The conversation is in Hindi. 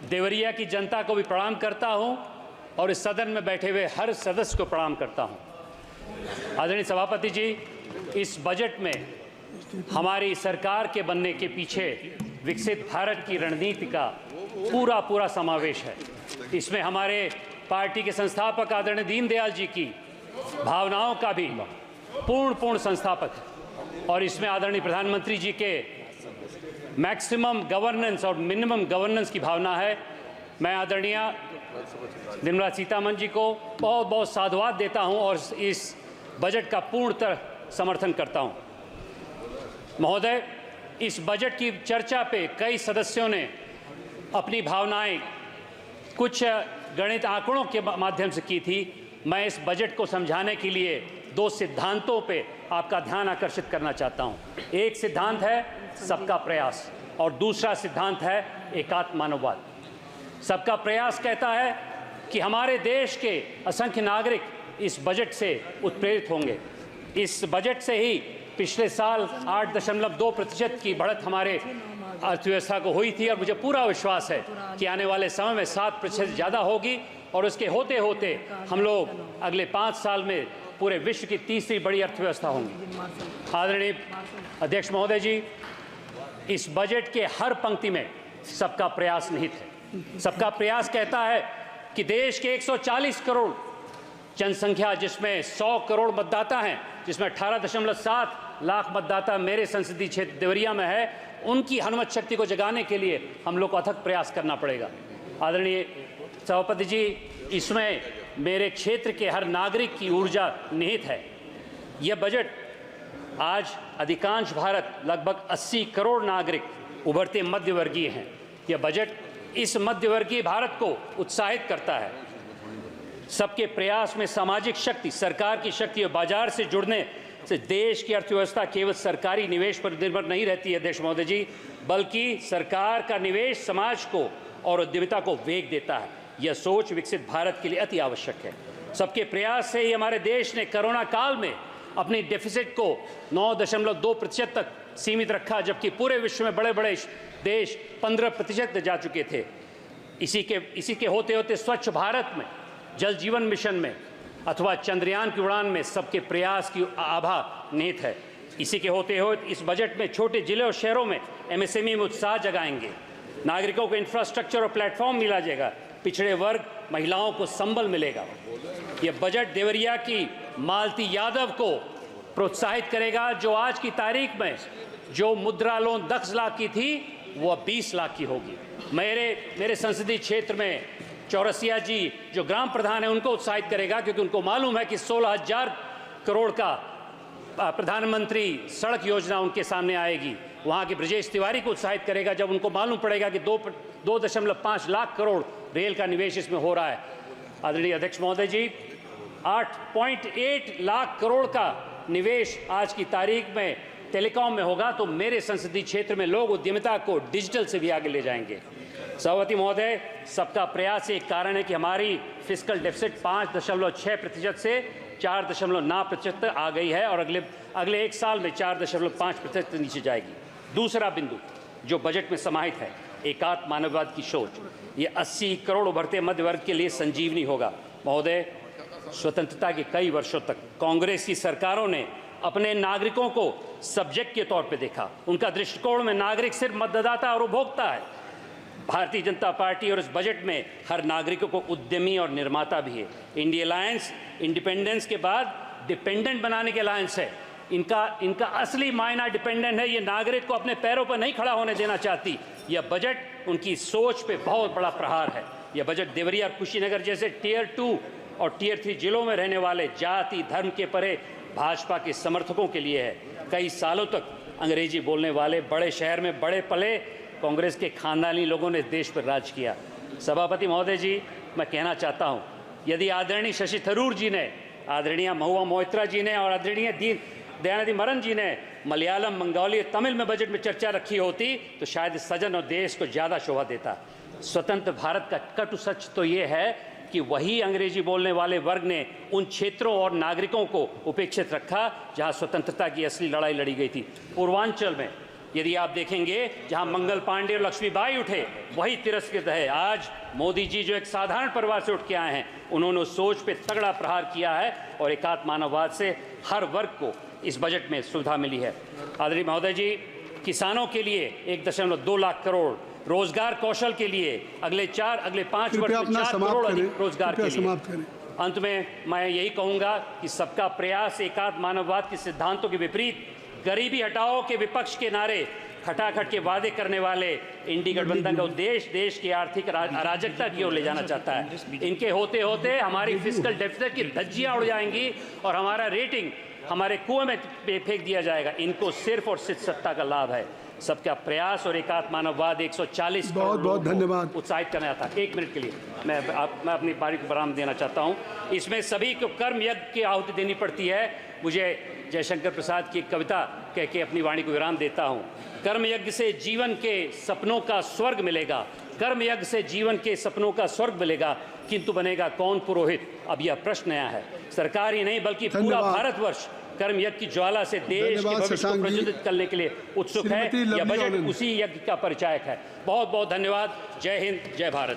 देवरिया की जनता को भी प्रणाम करता हूं और इस सदन में बैठे हुए हर सदस्य को प्रणाम करता हूं। आदरणीय सभापति जी, इस बजट में हमारी सरकार के बनने के पीछे विकसित भारत की रणनीति का पूरा समावेश है। इसमें हमारे पार्टी के संस्थापक आदरणीय दीनदयाल जी की भावनाओं का भी पूर्ण संस्थापक है और इसमें आदरणीय प्रधानमंत्री जी के मैक्सिमम गवर्नेंस और मिनिमम गवर्नेंस की भावना है। मैं आदरणीय निर्मला सीतारमण जी को बहुत साधुवाद देता हूं और इस बजट का पूर्णतः समर्थन करता हूं। महोदय, इस बजट की चर्चा पे कई सदस्यों ने अपनी भावनाएं कुछ गणित आंकड़ों के माध्यम से की थी। मैं इस बजट को समझाने के लिए दो सिद्धांतों पे आपका ध्यान आकर्षित करना चाहता हूं। एक सिद्धांत है सबका प्रयास और दूसरा सिद्धांत है एकात्म मानववाद। सबका प्रयास कहता है कि हमारे देश के असंख्य नागरिक इस बजट से उत्प्रेरित होंगे। इस बजट से ही पिछले साल 8.2% की बढ़त हमारे अर्थव्यवस्था को हुई थी और मुझे पूरा विश्वास है कि आने वाले समय में 7% ज़्यादा होगी और उसके होते होते हम लोग अगले 5 साल में पूरे विश्व की तीसरी बड़ी अर्थव्यवस्था होंगी। आदरणीय अध्यक्ष महोदय जी, इस बजट के हर पंक्ति में सबका प्रयास निहित है। सबका प्रयास कहता है कि देश के 140 करोड़ जनसंख्या, जिसमें 100 करोड़ मतदाता हैं, जिसमें 18.7 लाख मतदाता मेरे संसदीय क्षेत्र देवरिया में है, उनकी हनुमत शक्ति को जगाने के लिए हम लोग को अथक प्रयास करना पड़ेगा। आदरणीय सभापति जी, इसमें मेरे क्षेत्र के हर नागरिक की ऊर्जा निहित है। यह बजट आज अधिकांश भारत लगभग 80 करोड़ नागरिक उभरते मध्यवर्गीय हैं। यह बजट इस मध्यवर्गीय भारत को उत्साहित करता है। सबके प्रयास में सामाजिक शक्ति, सरकार की शक्ति और बाजार से जुड़ने से देश की अर्थव्यवस्था केवल सरकारी निवेश पर निर्भर नहीं रहती है अध्यक्ष महोदय जी, बल्कि सरकार का निवेश समाज को और उद्यमिता को वेग देता है। यह सोच विकसित भारत के लिए अति आवश्यक है। सबके प्रयास से ही हमारे देश ने कोरोना काल में अपनी डेफिसिट को 9.2% तक सीमित रखा, जबकि पूरे विश्व में बड़े बड़े देश 15% जा चुके थे। इसी के होते होते स्वच्छ भारत में, जल जीवन मिशन में अथवा चंद्रयान की उड़ान में सबके प्रयास की आभा निहित है। इसी के होते होते इस बजट में छोटे जिले और शहरों में एमएसएमई में उत्साह जगाएंगे। नागरिकों को इंफ्रास्ट्रक्चर और प्लेटफॉर्म मिला जाएगा। पिछड़े वर्ग महिलाओं को संबल मिलेगा। यह बजट देवरिया की मालती यादव को प्रोत्साहित करेगा, जो आज की तारीख में जो मुद्रा लोन 10 लाख की थी वह 20 लाख की होगी। मेरे संसदीय क्षेत्र में चौरसिया जी जो ग्राम प्रधान है, उनको उत्साहित करेगा, क्योंकि उनको मालूम है कि 16,000 करोड़ का प्रधानमंत्री सड़क योजना उनके सामने आएगी। वहाँ के ब्रजेश तिवारी को उत्साहित करेगा जब उनको मालूम पड़ेगा कि 2.5 लाख करोड़ रेल का निवेश इसमें हो रहा है। आदरणीय अध्यक्ष महोदय जी, 8.8 लाख करोड़ का निवेश आज की तारीख में टेलीकॉम में होगा, तो मेरे संसदीय क्षेत्र में लोग उद्यमिता को डिजिटल से भी आगे ले जाएंगे। सभापति महोदय, सबका प्रयास एक कारण है कि हमारी फिस्कल डेफिसिट 5.6% से 4.9% तक आ गई है और अगले 1 साल में 4.5% तक नीचे जाएगी। दूसरा बिंदु जो बजट में समाहित है, एकात्म मानववाद की सोच। ये 80 करोड़ उभरते मध्य वर्ग के लिए संजीवनी होगा। महोदय, स्वतंत्रता के कई वर्षों तक कांग्रेस की सरकारों ने अपने नागरिकों को सब्जेक्ट के तौर पे देखा। उनका दृष्टिकोण में नागरिक सिर्फ मतदाता और उपभोक्ता है। भारतीय जनता पार्टी और इस बजट में हर नागरिकों को उद्यमी और निर्माता भी है। इंडिया अलायंस इंडिपेंडेंस के बाद डिपेंडेंट बनाने के अलायंस है। इनका असली मायना डिपेंडेंट है। ये नागरिक को अपने पैरों पर नहीं खड़ा होने देना चाहती। यह बजट उनकी सोच पे बहुत बड़ा प्रहार है। यह बजट देवरिया और कुशीनगर जैसे टियर 2 और टियर 3 जिलों में रहने वाले जाति धर्म के परे भाजपा के समर्थकों के लिए है। कई सालों तक अंग्रेजी बोलने वाले बड़े शहर में बड़े पले कांग्रेस के खानदानी लोगों ने देश पर राज किया। सभापति महोदय जी, मैं कहना चाहता हूं, यदि आदरणीय शशि थरूर जी ने, आदरणीय महुआ मोइत्रा जी ने और आदरणीय दयानिधि मरन जी ने मलयालम, बंगाली और तमिल में बजट में चर्चा रखी होती तो शायद सदन और देश को ज़्यादा शोभा देता। स्वतंत्र भारत का कटु सच तो ये है कि वही अंग्रेजी बोलने वाले वर्ग ने उन क्षेत्रों और नागरिकों को उपेक्षित रखा जहां स्वतंत्रता की असली लड़ाई लड़ी गई थी। पूर्वांचल में यदि आप देखेंगे जहां मंगल पांडे और लक्ष्मीबाई उठे वही तिरस्कृत है। आज मोदी जी जो एक साधारण परिवार से उठ के आए हैं, उन्होंने उस सोच पे तगड़ा प्रहार किया है और एकात्म मानववाद से हर वर्ग को इस बजट में सुविधा मिली है। आदरणीय महोदय जी, किसानों के लिए 1.2 लाख करोड़, रोजगार कौशल के लिए अगले 5 वर्ष में 4 करोड़ अधिक रोजगार के लिए। अंत में मैं यही कहूंगा कि सबका प्रयास एकात्म मानववाद के सिद्धांतों के विपरीत गरीबी हटाओ के विपक्ष के नारे, खटाखट के वादे करने वाले इंडी गठबंधन का उद्देश्य देश की आर्थिक अराजकता की ओर ले जाना चाहता है। इनके होते होते हमारी फिस्कल डेफिसिट की धज्जियां उड़ जाएंगी और हमारा रेटिंग हमारे कुएं में फेंक दिया जाएगा। इनको सिर्फ और सिर्फ सत्ता का लाभ है। सबका प्रयास और एकात्म मानववाद 140 बहुत बहुत धन्यवाद उत्साहित करना था। 1 मिनट के लिए मैं अपनी पारी को विराम देना चाहता हूं। इसमें सभी को कर्म यज्ञ की आहुति देनी पड़ती है। मुझे जयशंकर प्रसाद की कविता कह के अपनी वाणी को विराम देता हूं। कर्म यज्ञ से जीवन के सपनों का स्वर्ग मिलेगा, कर्म यज्ञ से जीवन के सपनों का स्वर्ग मिलेगा, किंतु बनेगा कौन पुरोहित? अब यह प्रश्न नया है। सरकार ही नहीं बल्कि पूरा भारतवर्ष कर्म यज्ञ की ज्वाला से देश के भविष्य को प्रज्वलित करने के लिए उत्सुक है। यह बजट उसी यज्ञ का परिचायक है। बहुत बहुत धन्यवाद। जय हिंद, जय भारत।